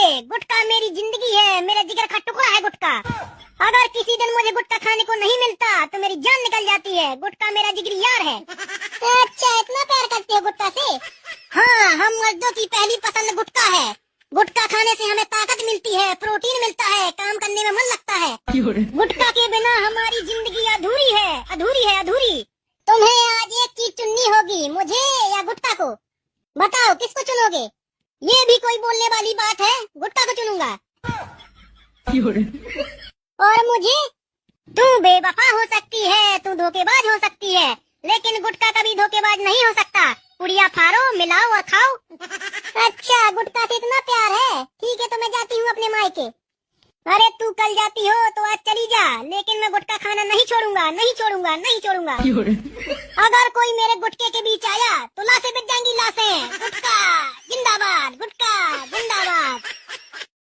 गुटखा मेरी जिंदगी है, मेरा जिगर का टुकड़ा है गुटखा। अगर किसी दिन मुझे गुटखा खाने को नहीं मिलता तो मेरी जान निकल जाती है। गुटखा मेरा जिगरी यार है। अच्छा, इतना प्यार करते हो गुटखा से? हाँ, हम मर्दों की पहली पसंद गुटखा है। गुटखा खाने से हमें ताकत मिलती है, प्रोटीन मिलता है, काम करने में मन लगता है। गुटखा के बिना हमारी जिंदगी अधूरी है, अधूरी है, अधूरी। तुम्हें आज एक चीज चुननी होगी, मुझे या गुटखा को। बताओ किसको चुनोगे? ये भी कोई बोलने वाली बात है? गुटखा को चुनूंगा। और मुझे? तू बेवफा हो सकती है, तू धोखेबाज हो सकती है, लेकिन गुटखा कभी धोखेबाज नहीं हो सकता। पुड़िया फाड़ो, मिलाओ और खाओ। अच्छा, गुटखा से इतना प्यार है। ठीक है, तो मैं जाती हूँ अपने मायके। अरे तू कल जाती हो तो आज चली जा, लेकिन मैं गुटखा खाना नहीं छोड़ूंगा, नहीं छोड़ूंगा, नहीं छोड़ूंगा। अगर कोई मेरे गुटके के बीच आया तो लाशें बिक जाएंगी, लाशें। गुटखा